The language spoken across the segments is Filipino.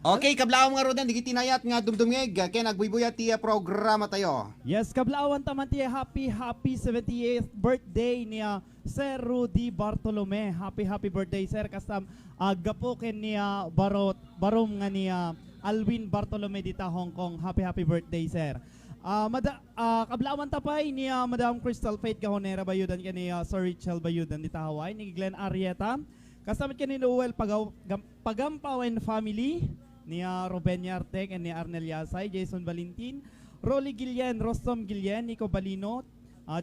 Okay, kablaw nga rodan, di tinayat nga dumdumig, kaya nagbuybuya tiya programa tayo. Yes, kablawan taman tiya happy 78th birthday niya Sir Rudy Bartolome. Happy birthday sir. Kasam gapukin niya barom nga niya Alwin Bartolome dita Hong Kong. Happy birthday sir. Kablawan tapay niya Madam Crystal Faith Gahonera bayudan kaniya Sir Richel bayudan dita Hawaii ni Glenn Arrieta. Kasamit kani Noel Pagampawen family niya Ruben Yartek and ni Arnel Yasay, Jason Valentin, Rolly Gillen, Rostom Gillen, Nico Balino,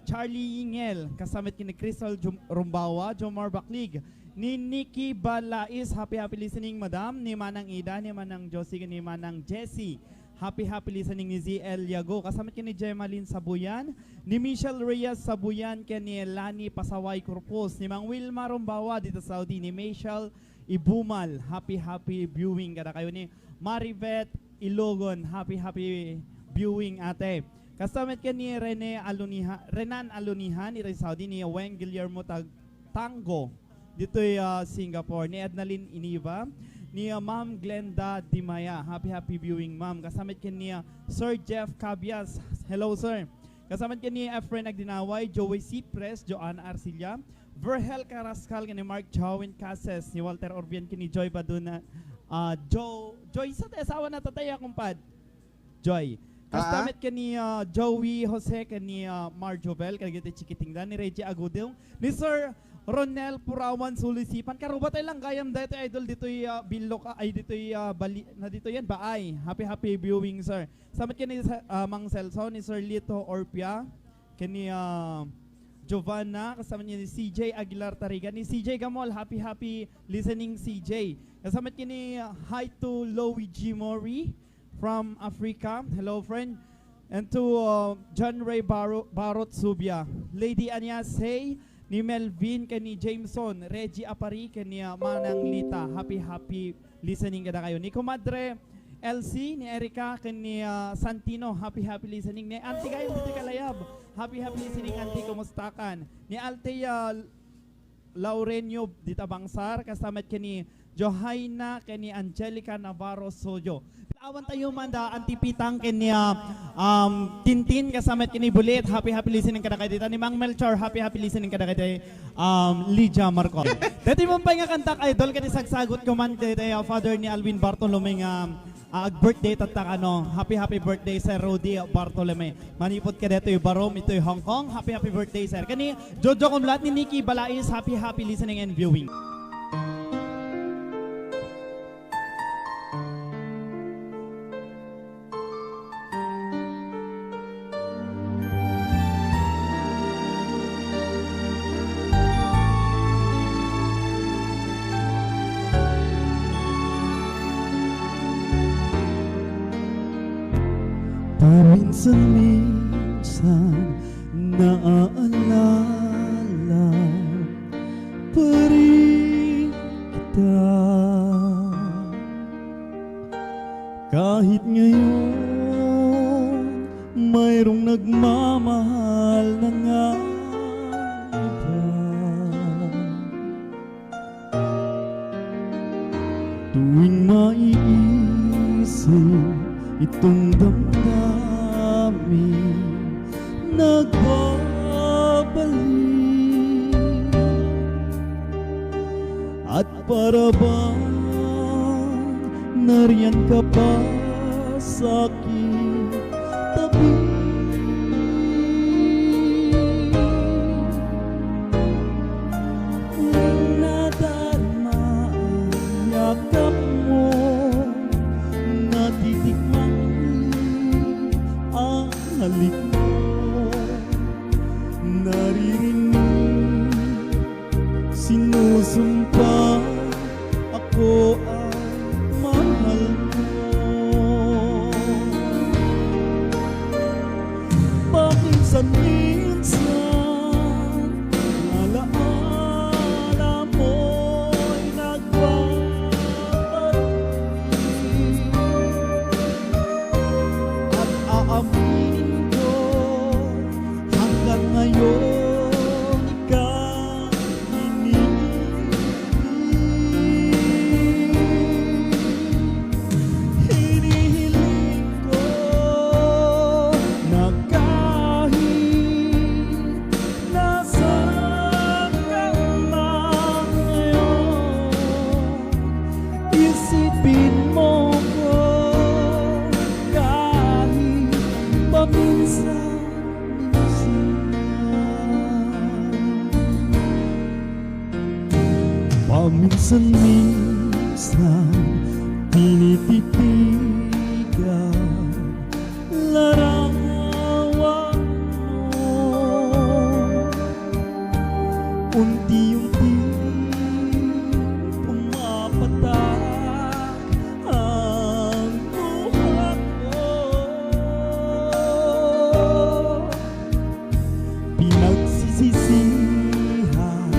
Charlie Ingel, kasamit kini Crystal Rumbawa, Jomar Baklig, ni Nikki Balais, happy listening madam, ni Manang Ida, ni Manang Josie, ni Manang Jessie, happy listening ni ZL Yago, kasamit kini Jemalyn Sabuyan, ni Michelle Reyes Sabuyan, kani Lani Pasaway Corpus, ni Mang Wilma Rumbawa dito sa Saudi, ni Michelle Ibumal, happy viewing kada kayo ni Marivet Ilogon, happy viewing ate. Kasamit ka ni Renan Alunihan, ito Saudi, ni Weng Guillermo Tango, dito Singapore, ni Ednalyn Iniva, ni Ma'am Glenda Dimaya, happy viewing ma'am. Kasamit ka ni Sir Jeff Cabias, hello sir. Kasamit ka ni Efren Agdinaway, Joey Cipres, Joanna Arcilla, Verhel Carrascal, ni Mark Jowin Cases, ni Walter Orbian, ni Joy Baduna, Joy sa asawa na tataya kumpad, Joy. Kastamit ka ni Joey Jose, ni Marjovel, kagiti Chikitingdan, ni Reggie Agudong, ni Sir Ronel Purawan Sulisipan. Karuba tayo lang gayam dito idol dito Bilok ay dito Bali na dito yan Baay. Happy viewing sir. Samit ka ni Mang Celso, ni Sir Lito Orpia, kani Giovanna, kasama niya ni CJ Aguilar Tariga, ni CJ Gamol, happy listening CJ. Kasama niya ni hi to Luigi Mori from Africa, hello friend. And to John Ray Barot Subia, Lady Anya Say, ni Melvin, kani Jameson, Reggie Apari, kani Manang Lita, happy listening kada kayo. Ni Comadre LC, ni Erika, kani Santino, happy listening. Ni Auntie kayo dito kalayab, happy listening Auntie, kumusta kan? Ni Altea Laurenio dita Bangsar, kasamat kani Johaina, kani Angelica Navarro Sojo. Awan tayo manda antipitang kani Tintin, kasamat kani Bulit, happy listening kada kay dita. Ni Mang Melchor, happy listening kada kay Lydia Marco. Dati mo pa nga kantak idol kani sagsagot ko man kay father ni Alwin Bartolome nga birthday tatak happy birthday sir Rudy Bartolome. Manipot ka dito yung Barom, ito yung Hong Kong, happy birthday sir. Kani Jojo Kumlat ni Nikki Balais, happy listening and viewing. Paminsan-minsan naaalala pa rin kita. Kahit ngayon mayroong nagmamahal na nga iba. Tuwing maiisip itong damdamin nagbabalik, at para bang nariyan ka pa sa aking tabi. Tuwing nadarama ang yakap mo, natitikmang ang halik mo, naririnig, sinusumpa ako ang mahal mo. Paminsan-minsan alaala mo'y nagbabalik, at aaminin ko hanggang ngayon ikaw iniibig. Paminsan-minsan tinititigan larawan mo, unti-unti pumapatak ang buhat ko. Pinagsisisihan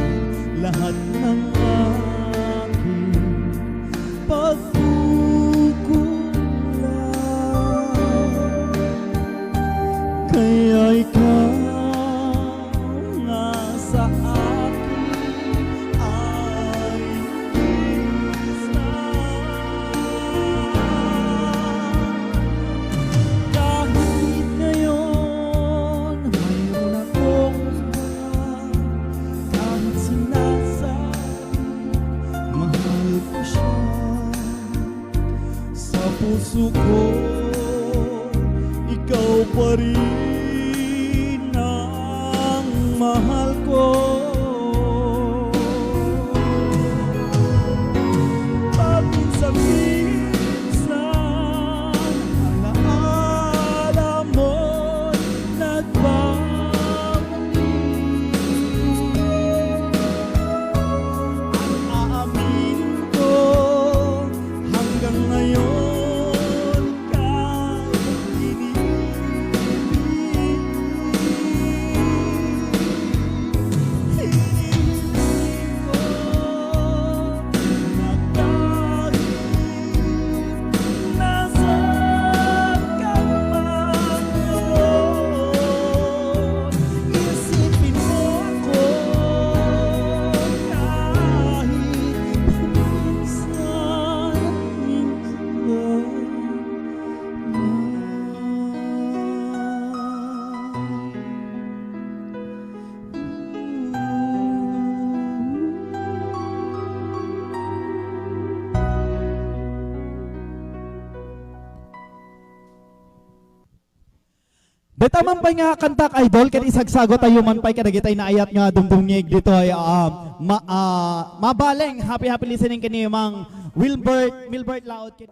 lahat ng aking pagkukulang, kaya ikaw nga sa akin ay isa. Kahit ngayon mayroon akong buwan, kahit sinasabi mahal ko siya, sa puso ko ikaw pa rin ang mahal ko. Paminsan-minsan alaala mo'y nagbabalik. Ang aaminin ko hanggang ngayon ikaw iniibig. Hinihiling ko na kahit nasaan ka man ngayon, isipin mo ako kahit Beta man pay nga kantak idol ken isagsagot tayo man pay kadagitay na ayat nga dumdumngeg dito ay mabaleng happy listening kini mang Wilbert Laod kini.